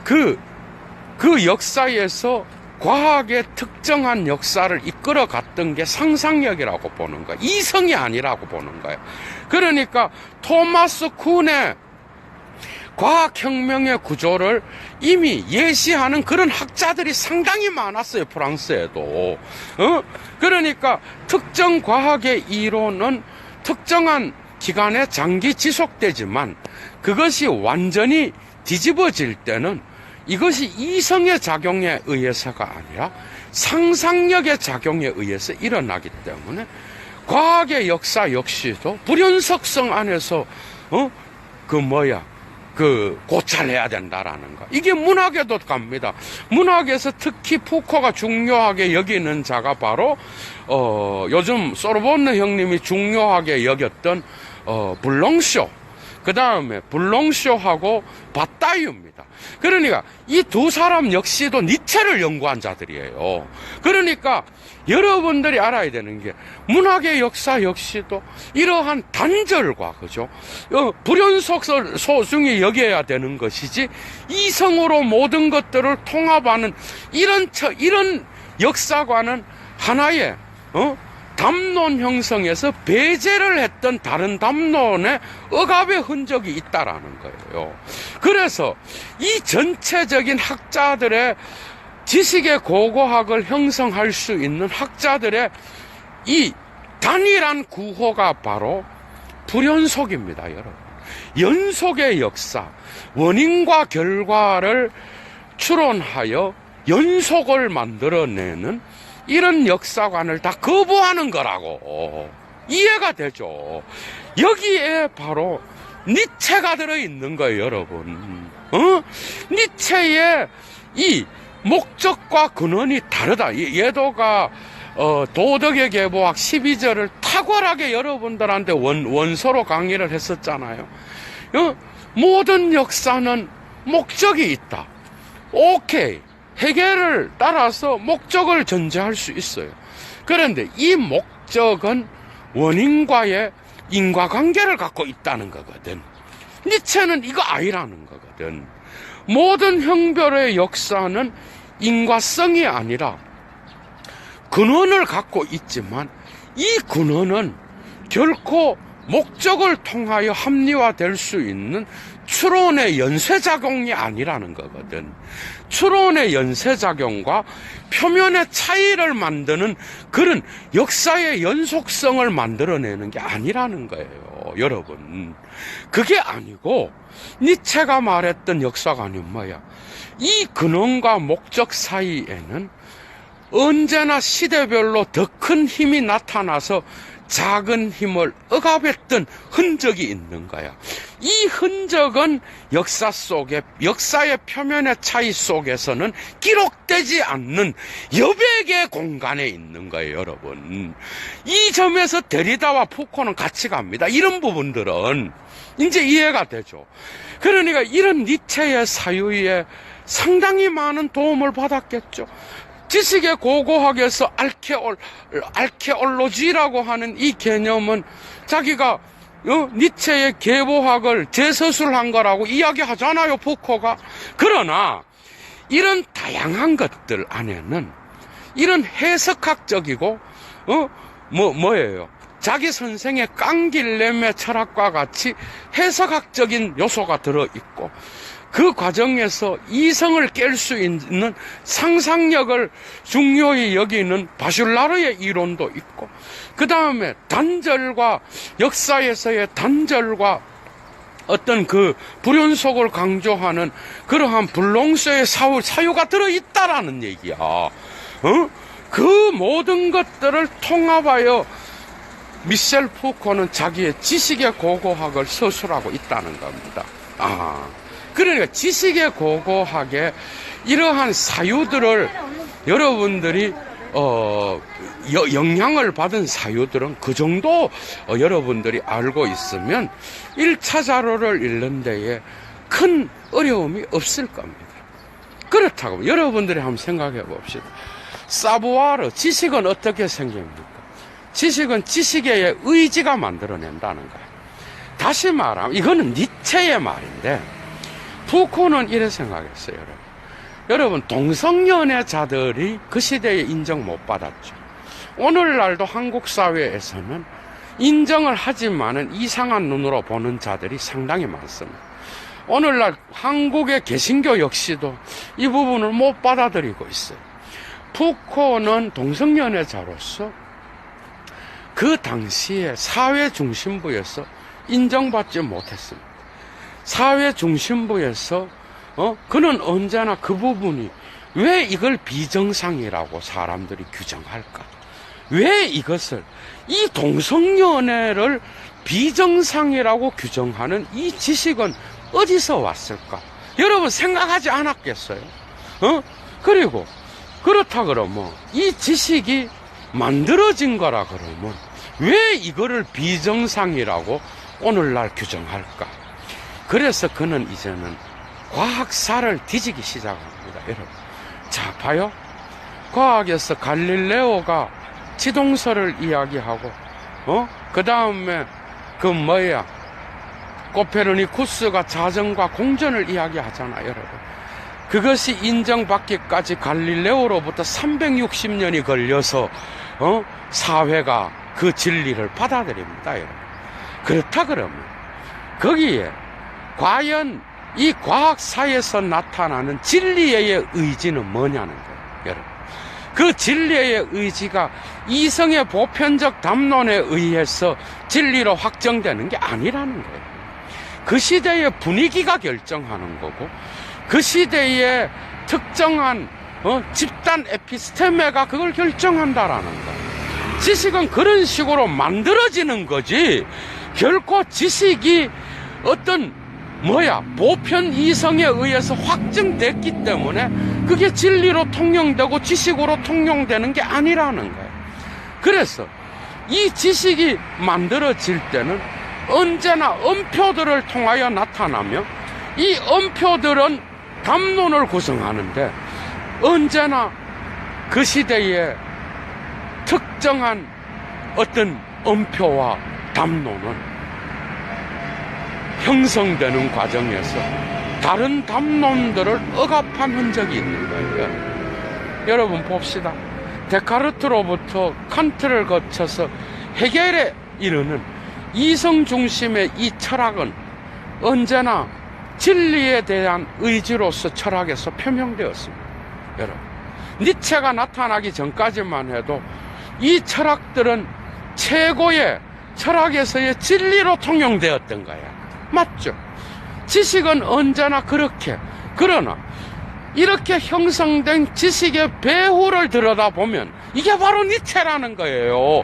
그 역사에서 과학의 특정한 역사를 이끌어 갔던 게 상상력이라고 보는 거야. 이성이 아니라고 보는 거야. 그러니까 토마스 쿤의 과학혁명의 구조를 이미 예시하는 그런 학자들이 상당히 많았어요, 프랑스에도. 그러니까 특정 과학의 이론은 특정한 기간에 장기 지속되지만 그것이 완전히 뒤집어질 때는 이것이 이성의 작용에 의해서가 아니라 상상력의 작용에 의해서 일어나기 때문에 과학의 역사 역시도 불연속성 안에서 고찰해야 된다라는 거. 이게 문학에도 갑니다. 문학에서 특히 푸코가 중요하게 여기는 자가 바로 요즘 소르본느 형님이 중요하게 여겼던 블롱쇼, 그 다음에 블롱쇼하고 바따유입니다. 그러니까 이 두 사람 역시도 니체를 연구한 자들이에요. 그러니까 여러분들이 알아야 되는 게 문학의 역사 역시도 이러한 단절과, 그죠? 불연속을 소중히 여겨야 되는 것이지, 이성으로 모든 것들을 통합하는 이런 역사관은 하나의 담론 형성에서 배제를 했던 다른 담론의 억압의 흔적이 있다라는 거예요. 그래서 이 전체적인 학자들의 지식의 고고학을 형성할 수 있는 학자들의 이 단일한 구호가 바로 불연속입니다, 여러분. 연속의 역사, 원인과 결과를 추론하여 연속을 만들어내는 이런 역사관을 다 거부하는 거라고. 이해가 되죠? 여기에 바로 니체가 들어있는 거예요, 여러분. 니체의 이 목적과 근원이 다르다. 예도가 도덕의 계보학 12절을 탁월하게 여러분들한테 원서로 강의를 했었잖아요. 모든 역사는 목적이 있다. 오케이. 해결을 따라서 목적을 전제할 수 있어요. 그런데 이 목적은 원인과의 인과관계를 갖고 있다는 거거든. 니체는 이거 아니라는 거거든. 모든 형별의 역사는 인과성이 아니라 근원을 갖고 있지만 이 근원은 결코 목적을 통하여 합리화될 수 있는 추론의 연쇄작용이 아니라는 거거든. 추론의 연쇄작용과 표면의 차이를 만드는 그런 역사의 연속성을 만들어내는 게 아니라는 거예요, 여러분. 그게 아니고 니체가 말했던 역사관이 뭐야? 이 근원과 목적 사이에는 언제나 시대별로 더 큰 힘이 나타나서 작은 힘을 억압했던 흔적이 있는 거야. 이 흔적은 역사 속에, 역사의 표면의 차이 속에서는 기록되지 않는 여백의 공간에 있는 거예요, 여러분. 이 점에서 데리다와 푸코는 같이 갑니다. 이런 부분들은 이제 이해가 되죠. 그러니까 이런 니체의 사유에 상당히 많은 도움을 받았겠죠. 지식의 고고학에서 알케올로지라고 하는 이 개념은 자기가 니체의 계보학을 재서술한 거라고 이야기하잖아요, 푸코가. 그러나 이런 다양한 것들 안에는 이런 해석학적이고 뭐예요? 자기 선생의 깡길렘의 철학과 같이 해석학적인 요소가 들어있고 그 과정에서 이성을 깰 수 있는 상상력을 중요히 여기는 바슐라르의 이론도 있고, 그 다음에 단절과 역사에서의 단절과 어떤 그 불연속을 강조하는 그러한 불롱스의 사유가 들어있다라는 얘기야. 그 모든 것들을 통합하여 미셸 푸코는 자기의 지식의 고고학을 서술하고 있다는 겁니다. 그러니까 지식의 고고학에 이러한 사유들을 여러분들이 영향을 받은 사유들은 그 정도 여러분들이 알고 있으면 1차 자료를 읽는 데에 큰 어려움이 없을 겁니다. 그렇다고 여러분들이 한번 생각해 봅시다. 사부아르, 지식은 어떻게 생깁니까? 지식은 지식의 의지가 만들어낸다는 거예요. 다시 말하면 이거는 니체의 말인데 푸코는 이래 생각했어요, 여러분. 여러분, 동성연애자들이 그 시대에 인정 못 받았죠. 오늘날도 한국 사회에서는 인정을 하지만은 이상한 눈으로 보는 자들이 상당히 많습니다. 오늘날 한국의 개신교 역시도 이 부분을 못 받아들이고 있어요. 푸코는 동성연애자로서 그 당시에 사회 중심부에서 인정받지 못했습니다. 사회 중심부에서 그는 언제나 그 부분이 왜 이걸 비정상이라고 사람들이 규정할까? 왜 이것을 이 동성연애를 비정상이라고 규정하는 이 지식은 어디서 왔을까? 여러분 생각하지 않았겠어요? 그리고 그렇다 그러면 이 지식이 만들어진 거라 그러면 왜 이거를 비정상이라고 오늘날 규정할까? 그래서 그는 이제는 과학사를 뒤지기 시작합니다, 여러분. 자, 봐요. 과학에서 갈릴레오가 지동설을 이야기하고, 그 다음에 코페르니쿠스가 자전과 공전을 이야기하잖아요, 여러분. 그것이 인정받기까지 갈릴레오로부터 360년이 걸려서, 사회가 그 진리를 받아들입니다, 여러분. 그렇다 그러면, 거기에, 과연 이 과학사에서 나타나는 진리의 의지는 뭐냐는 거예요, 여러분. 그 진리의 의지가 이성의 보편적 담론에 의해서 진리로 확정되는 게 아니라는 거예요. 그 시대의 분위기가 결정하는 거고, 그 시대의 특정한 집단 에피스테메가 그걸 결정한다라는 거예요. 지식은 그런 식으로 만들어지는 거지 결코 지식이 어떤 보편 이성에 의해서 확증됐기 때문에 그게 진리로 통용되고 지식으로 통용되는 게 아니라는 거예요. 그래서 이 지식이 만들어질 때는 언제나 음표들을 통하여 나타나며 이 음표들은 담론을 구성하는데 언제나 그 시대의 특정한 어떤 음표와 담론은 형성되는 과정에서 다른 담론들을 억압한 흔적이 있는 거예요. 여러분 봅시다. 데카르트로부터 칸트를 거쳐서 헤겔에 이르는 이성 중심의 이 철학은 언제나 진리에 대한 의지로서 철학에서 표명되었습니다. 여러분, 니체가 나타나기 전까지만 해도 이 철학들은 최고의 철학에서의 진리로 통용되었던 거야. 맞죠? 지식은 언제나 그렇게. 그러나 이렇게 형성된 지식의 배후를 들여다보면 이게 바로 니체라는 거예요.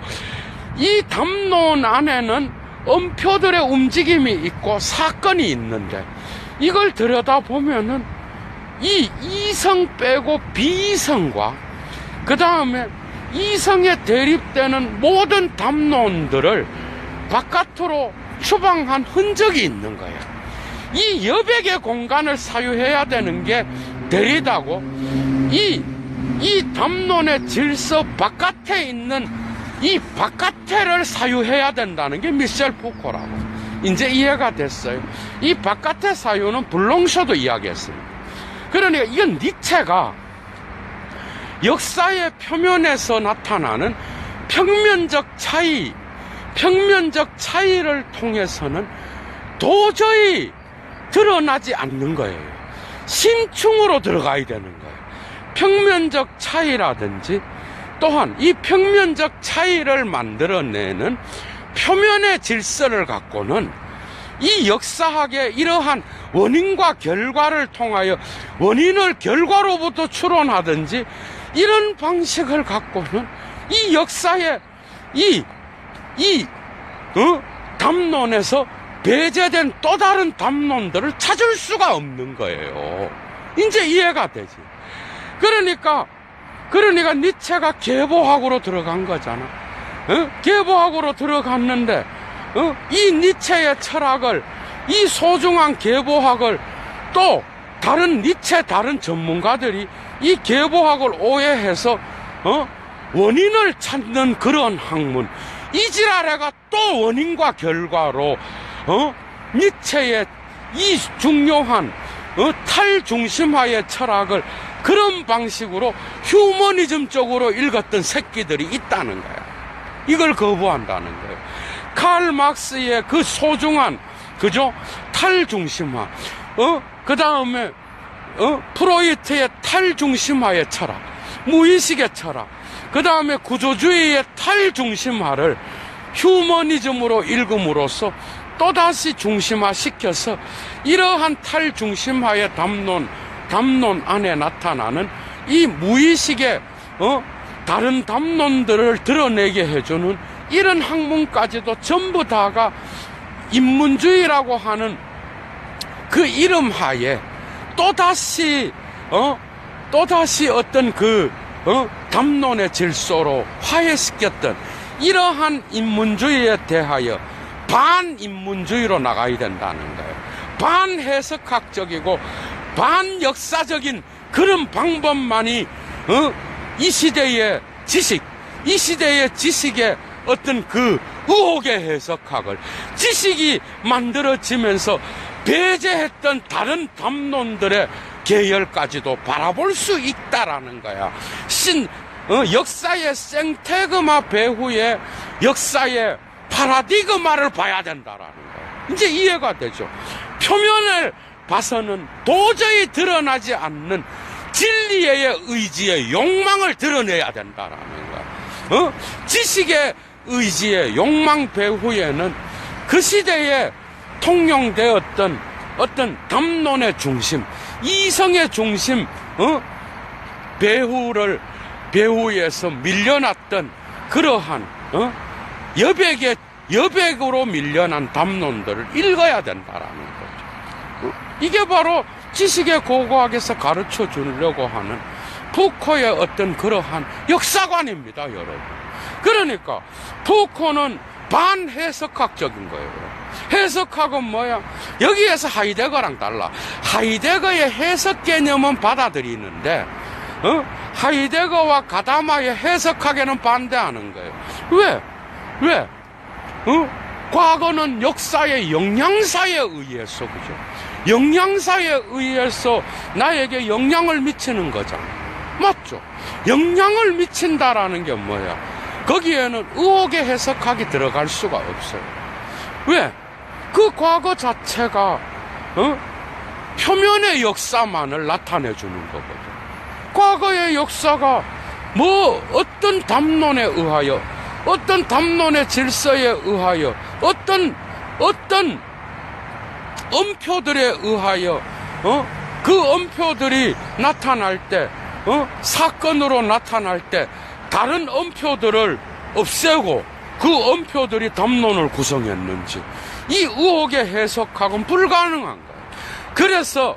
이 담론 안에는 음표들의 움직임이 있고 사건이 있는데 이걸 들여다보면은 이 이성 빼고 비이성과 그 다음에 이성에 대립되는 모든 담론들을 바깥으로 추방한 흔적이 있는 거예요. 이 여백의 공간을 사유해야 되는 게 데리다고 이 담론의 질서 바깥에 있는 이 바깥에를 사유해야 된다는 게 미셸 푸코라고. 이제 이해가 됐어요. 이 바깥의 사유는 블롱쇼도 이야기했습니다. 그러니까 이건 니체가 역사의 표면에서 나타나는 평면적 차이를 통해서는 도저히 드러나지 않는 거예요. 심층으로 들어가야 되는 거예요. 평면적 차이라든지 또한 이 평면적 차이를 만들어내는 표면의 질서를 갖고는 이 역사학의 이러한 원인과 결과를 통하여 원인을 결과로부터 추론하든지 이런 방식을 갖고는 이 역사의 담론에서 배제된 또 다른 담론들을 찾을 수가 없는 거예요. 이제 이해가 되지. 그러니까 니체가 계보학으로 들어간 거잖아. 계보학으로 들어갔는데 이 니체의 철학을, 이 소중한 계보학을 또 다른 전문가들이 이 계보학을 오해해서 원인을 찾는 그런 학문, 이지랄애가 또 원인과 결과로 니체의 이 중요한 탈중심화의 철학을 그런 방식으로 휴머니즘 쪽으로 읽었던 새끼들이 있다는 거야. 이걸 거부한다는 거예요. 칼 막스의 그 소중한 탈중심화, 그 다음에 프로이트의 탈중심화의 철학, 무의식의 철학, 그 다음에 구조주의의 탈중심화를 휴머니즘으로 읽음으로써 또다시 중심화시켜서 이러한 탈중심화의 담론 안에 나타나는 이 무의식의 다른 담론들을 드러내게 해주는 이런 학문까지도 전부 다가 인문주의라고 하는 그 이름 하에 또다시 어떤 담론의 질서로 화해시켰던 이러한 인문주의에 대하여 반인문주의로 나가야 된다는 거예요. 반해석학적이고 반역사적인 그런 방법만이 이 시대의 지식의 어떤 그 의혹의 해석학을 지식이 만들어지면서 배제했던 다른 담론들의 계열까지도 바라볼 수 있다라는 거야. 역사의 생태그마 배후에 역사의 파라디그마를 봐야 된다라는 거야. 이제 이해가 되죠. 표면을 봐서는 도저히 드러나지 않는 진리의 의지의 욕망을 드러내야 된다라는 거야. 지식의 의지의 욕망 배후에는 그 시대에 통용되었던 어떤 담론의 중심, 이성의 중심, 배후에서 밀려났던 그러한, 여백으로 밀려난 담론들을 읽어야 된다라는 거죠. 이게 바로 지식의 고고학에서 가르쳐 주려고 하는 푸코의 어떤 그러한 역사관입니다, 여러분. 그러니까 푸코는 반해석학적인 거예요. 해석학은 뭐야? 여기에서 하이데거랑 달라. 하이데거의 해석 개념은 받아들이는데, 하이데거와 가다마의 해석학에는 반대하는 거예요. 왜? 과거는 역사의 영향사에 의해서, 그죠? 영향사에 의해서 나에게 영향을 미치는 거잖아. 맞죠? 영향을 미친다라는 게 뭐야? 거기에는 의혹의 해석학이 들어갈 수가 없어요. 왜? 그 과거 자체가 표면의 역사만을 나타내 주는 거거든. 과거의 역사가 뭐 어떤 담론에 의하여, 어떤 담론의 질서에 의하여, 어떤 엄표들에 의하여 그 엄표들이 나타날 때, 사건으로 나타날 때 다른 엄표들을 없애고 그 엄표들이 담론을 구성했는지, 이 의혹의 해석학은 불가능한 거예요. 그래서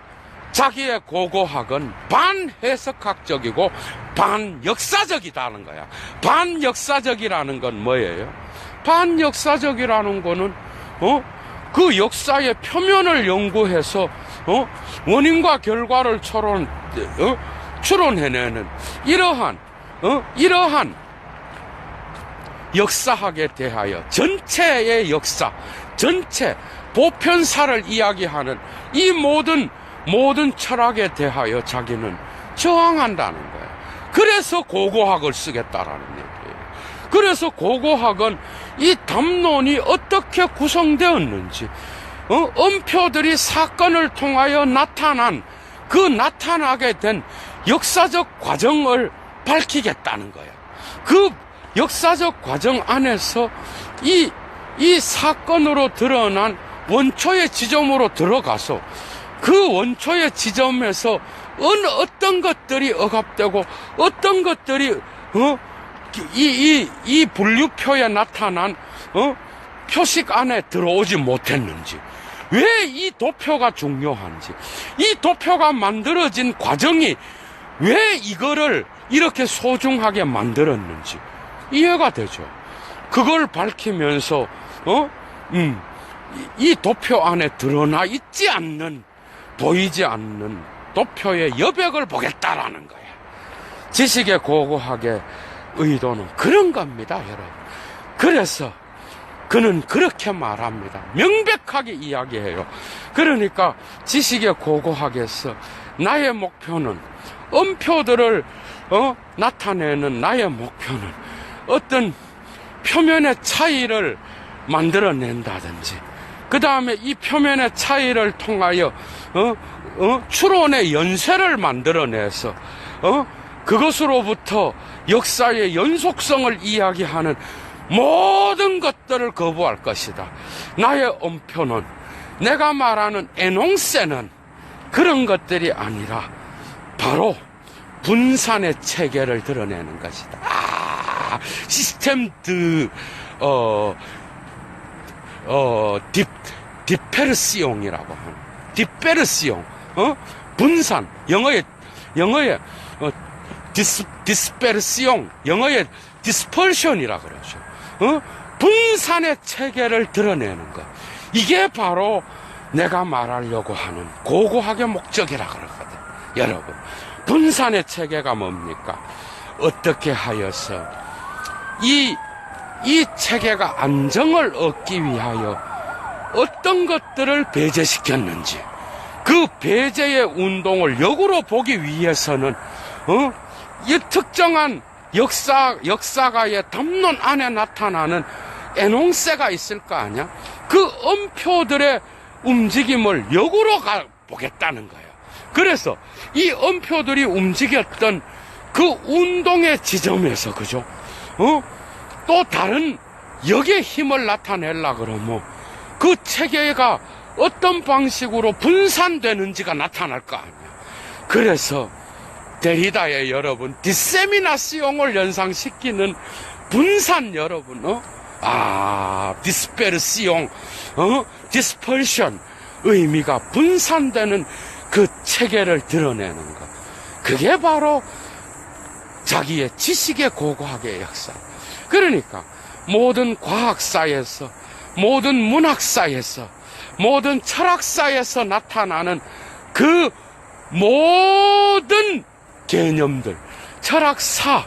자기의 고고학은 반해석학적이고 반역사적이다는 거야. 반역사적이라는 건 뭐예요? 반역사적이라는 거는 그 역사의 표면을 연구해서 원인과 결과를 추론해내는 이러한 역사학에 대하여 전체의 역사, 전체 보편사를 이야기하는 이 모든 철학에 대하여 자기는 저항한다는 거예요. 그래서 고고학을 쓰겠다라는 얘기예요. 그래서 고고학은 이 담론이 어떻게 구성되었는지, 엄표들이 사건을 통하여 나타나게 된 역사적 과정을 밝히겠다는 거예요. 그 역사적 과정 안에서 이 사건으로 드러난 원초의 지점으로 들어가서 그 원초의 지점에서 어떤 것들이 억압되고 어떤 것들이 이 분류표에 나타난 표식 안에 들어오지 못했는지, 왜 이 도표가 중요한지, 이 도표가 만들어진 과정이 왜 이거를 이렇게 소중하게 만들었는지 이해가 되죠. 그걸 밝히면서 이 도표 안에 드러나 있지 않는, 보이지 않는 도표의 여백을 보겠다라는 거야. 지식의 고고학의 의도는 그런 겁니다, 여러분. 그래서 그는 그렇게 말합니다. 명백하게 이야기해요. 그러니까 지식의 고고학에서 나의 목표는, 엄표들을 나타내는 나의 목표는 어떤 표면의 차이를 만들어낸다든지, 그 다음에 이 표면의 차이를 통하여 추론의 연쇄를 만들어내서 그것으로부터 역사의 연속성을 이야기하는 모든 것들을 거부할 것이다. 나의 엄표는, 내가 말하는 에농세는 그런 것들이 아니라 바로 분산의 체계를 드러내는 것이다. 시스템 디페르시옹이라고 하는, 디페르시옹, 분산, 영어의 디스페르시옹, 영어의 디스펄션이라 그러죠. 분산의 체계를 드러내는 것. 이게 바로 내가 말하려고 하는 고고학의 목적이라 그러거든. 여러분, 분산의 체계가 뭡니까? 어떻게 하여서 이 체계가 안정을 얻기 위하여 어떤 것들을 배제시켰는지, 그 배제의 운동을 역으로 보기 위해서는 이 특정한 역사가의 담론 안에 나타나는 에농세가 있을 거 아니야? 그 엄표들의 움직임을 역으로 보겠다는 거예요. 그래서 이 엄표들이 움직였던 그 운동의 지점에서, 그죠? 또 다른 역의 힘을 나타내려고 그러면 그 체계가 어떤 방식으로 분산되는지가 나타날 거 아니야. 그래서 데리다의 여러분, 디세미나시옹을 연상시키는 분산 여러분, 디스페르시옹, 디스펄션, 의미가 분산되는 그 체계를 드러내는 것. 그게 바로 자기의 지식의 고고학의 역사. 그러니까 모든 과학사에서, 모든 문학사에서, 모든 철학사에서 나타나는 그 모든 개념들, 철학사,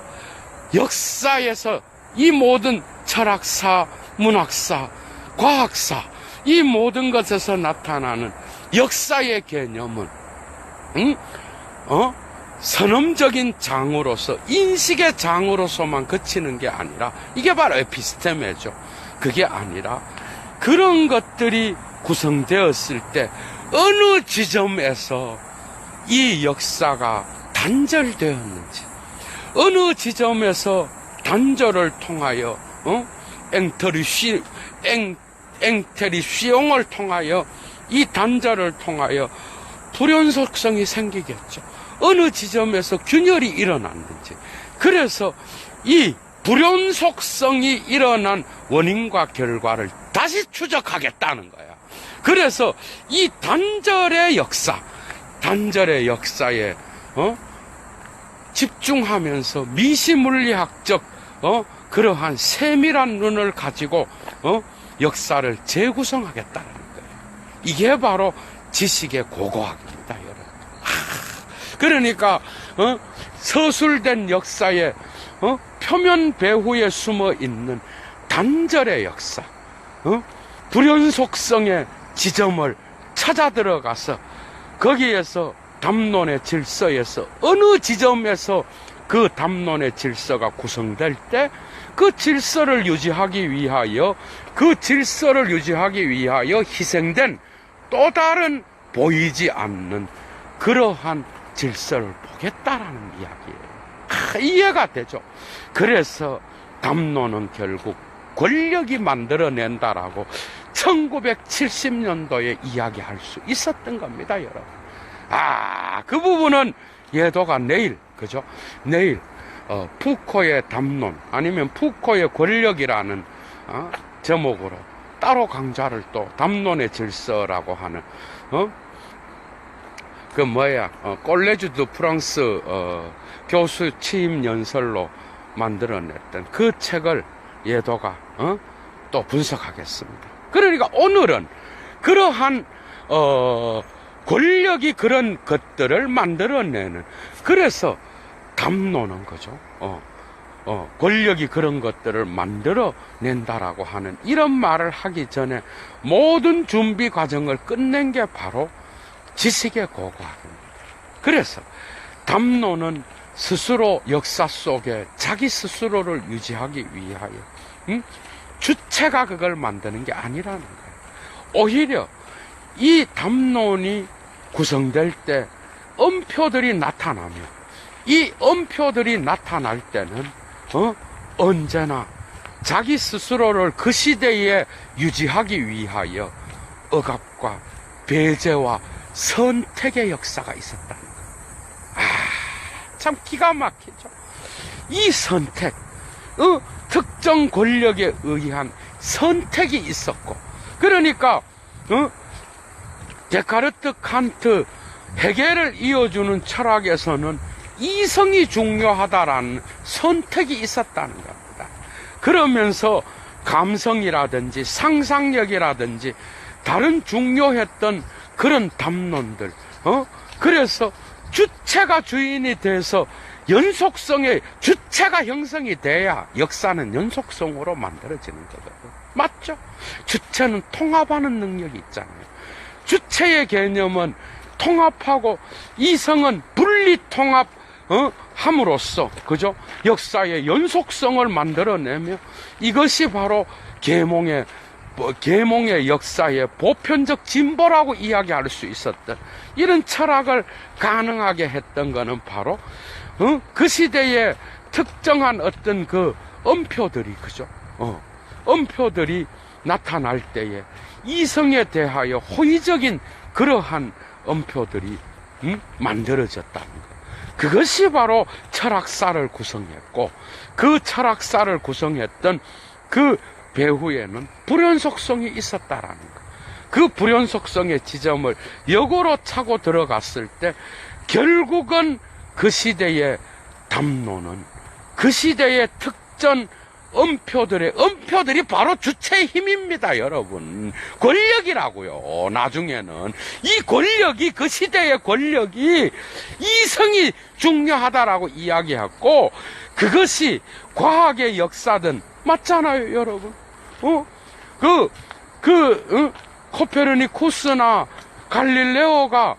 역사에서 이 모든 철학사, 문학사, 과학사, 이 모든 것에서 나타나는 역사의 개념은 선험적인 장으로서, 인식의 장으로서만 그치는 게 아니라, 이게 바로 에피스테메죠. 그게 아니라 그런 것들이 구성되었을 때 어느 지점에서 이 역사가 단절되었는지, 어느 지점에서 단절을 통하여 앵테리시옹을 통하여, 이 단절을 통하여 불연속성이 생기겠죠. 어느 지점에서 균열이 일어났는지. 그래서 이 불연속성이 일어난 원인과 결과를 다시 추적하겠다는 거야. 그래서 이 단절의 역사에 집중하면서 미시물리학적 그러한 세밀한 눈을 가지고 역사를 재구성하겠다는 거예요. 이게 바로 지식의 고고학입니다, 여러분. 그러니까 서술된 역사의 표면 배후에 숨어 있는 단절의 역사, 불연속성의 지점을 찾아 들어가서 거기에서 담론의 질서에서 어느 지점에서 그 담론의 질서가 구성될 때 그 질서를 유지하기 위하여 희생된 또 다른 보이지 않는 그러한 질서를 보겠다라는 이야기예요. 이해가 되죠? 그래서 담론은 결국 권력이 만들어낸다라고 1970년도에 이야기할 수 있었던 겁니다, 여러분. 그 부분은 예도가 내일, 그죠? 내일, 푸코의 담론, 아니면 푸코의 권력이라는, 제목으로 따로 강좌를 또 담론의 질서라고 하는, 꼴레주 드 프랑스, 교수 취임 연설로 만들어냈던 그 책을 예도가, 또 분석하겠습니다. 그러니까 오늘은 그러한, 권력이 그런 것들을 만들어내는, 그래서 담론은 거죠. 권력이 그런 것들을 만들어낸다라고 하는 이런 말을 하기 전에 모든 준비 과정을 끝낸 게 바로 지식의 고고학입니다. 그래서 담론은 스스로 역사 속에 자기 스스로를 유지하기 위하여 주체가 그걸 만드는 게 아니라는 거예요. 오히려 이 담론이 구성될 때 엄표들이 나타나며, 이 엄표들이 나타날 때는 언제나 자기 스스로를 그 시대에 유지하기 위하여 억압과 배제와 선택의 역사가 있었다는 거예요. 참 기가 막히죠. 이 선택, 특정 권력에 의한 선택이 있었고, 그러니까 데카르트, 칸트, 헤겔을 이어주는 철학에서는 이성이 중요하다라는 선택이 있었다는 겁니다. 그러면서 감성이라든지 상상력이라든지 다른 중요했던 그런 담론들, 그래서 주체가 주인이 돼서 연속성의 주체가 형성이 돼야 역사는 연속성으로 만들어지는 거거든요. 맞죠? 주체는 통합하는 능력이 있잖아요. 주체의 개념은 통합하고 이성은 분리 통합 함으로써, 그죠? 역사의 연속성을 만들어내며, 이것이 바로 계몽의 역사의 보편적 진보라고 이야기할 수 있었던 이런 철학을 가능하게 했던 것은 바로 그 시대에 특정한 어떤 그 엄표들이, 그죠? 엄표들이 나타날 때에 이성에 대하여 호의적인 그러한 엄표들이 만들어졌다는 것. 그것이 바로 철학사를 구성했고, 그 철학사를 구성했던 그 배후에는 불연속성이 있었다라는 것. 그 불연속성의 지점을 역으로 차고 들어갔을 때 결국은 그 시대의 담론은, 그 시대의 특전 엄표들이 바로 주체의 힘입니다, 여러분. 권력이라고요. 나중에는 이 권력이, 그 시대의 권력이 이성이 중요하다라고 이야기했고, 그것이 과학의 역사든 맞잖아요, 여러분. 코페르니쿠스나 갈릴레오가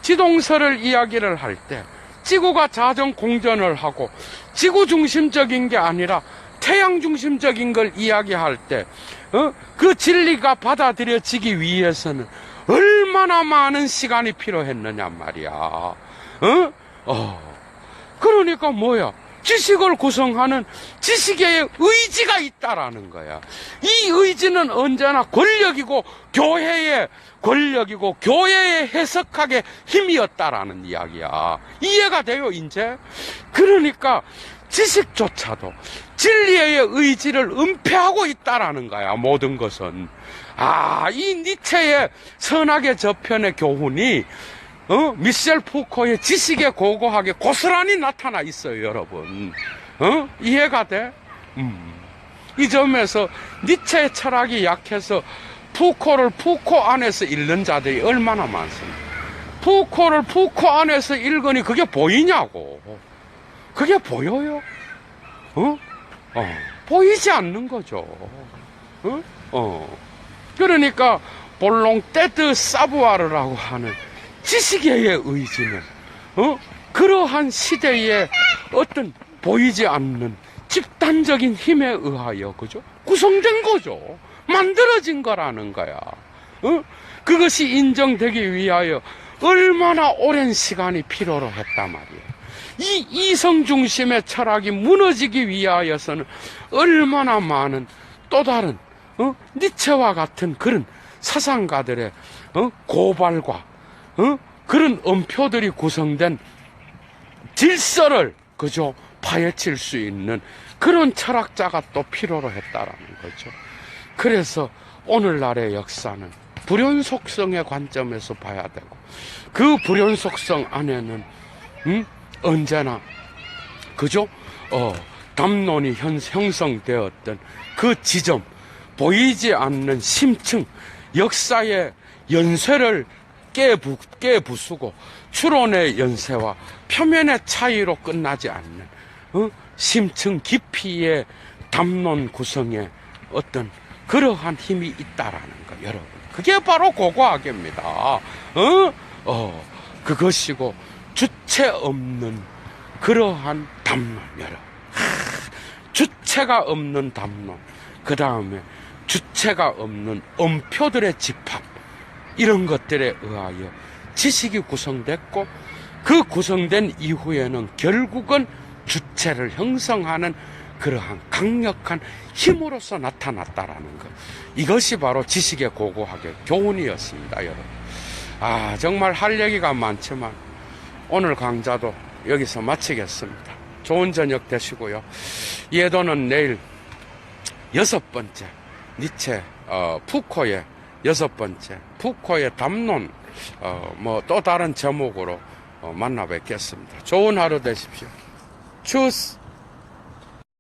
지동설을 이야기를 할 때 지구가 자전 공전을 하고 지구 중심적인 게 아니라 태양 중심적인 걸 이야기할 때, 그 진리가 받아들여지기 위해서는 얼마나 많은 시간이 필요했느냐 말이야. 그러니까 뭐야? 지식을 구성하는 지식의 의지가 있다라는 거야. 이 의지는 언제나 권력이고 교회의 권력이고 교회의 해석학의 힘이었다라는 이야기야. 이해가 돼요, 이제? 그러니까 지식조차도 진리의 의지를 은폐하고 있다라는 거야, 모든 것은. 이 니체의 선악의 저편의 교훈이 미셸 푸코의 지식의 고고하게 고스란히 나타나 있어요, 여러분. 이해가 돼? 이 점에서 니체의 철학이 약해서 푸코를 푸코 안에서 읽는 자들이 얼마나 많습니까? 푸코를 푸코 안에서 읽으니 그게 보이냐고. 그게 보여요? 보이지 않는 거죠. 그러니까 볼롱테드 사부아르라고 하는 지식의 의지는 그러한 시대의 어떤 보이지 않는 집단적인 힘에 의하여, 그죠? 구성된 거죠. 만들어진 거라는 거야. 그것이 인정되기 위하여 얼마나 오랜 시간이 필요로 했단 말이에요. 이 이성 중심의 철학이 무너지기 위하여서는 얼마나 많은 또 다른 니체와 같은 그런 사상가들의 고발과 그런 엄표들이 구성된 질서를, 그죠, 파헤칠 수 있는 그런 철학자가 또 필요로 했다라는 거죠. 그래서 오늘날의 역사는 불연속성의 관점에서 봐야 되고, 그 불연속성 안에는 언제나, 그죠, 담론이 형성되었던 그 지점, 보이지 않는 심층, 역사의 연쇄를 깨부수고 추론의 연쇄와 표면의 차이로 끝나지 않는 심층 깊이의 담론 구성에 어떤 그러한 힘이 있다라는 거, 여러분. 그게 바로 고고학입니다. 그것이고 주체 없는 그러한 담론, 여러분. 주체가 없는 담론, 그 다음에 주체가 없는 엄표들의 집합, 이런 것들에 의하여 지식이 구성됐고, 그 구성된 이후에는 결국은 주체를 형성하는 그러한 강력한 힘으로서 나타났다라는 것. 이것이 바로 지식의 고고학의 교훈이었습니다, 여러분. 정말 할 얘기가 많지만 오늘 강좌도 여기서 마치겠습니다. 좋은 저녁 되시고요. 예도는 내일 6번째 니체 푸코의 6번째 푸코의 담론 또 다른 제목으로 만나 뵙겠습니다. 좋은 하루 되십시오. 추스.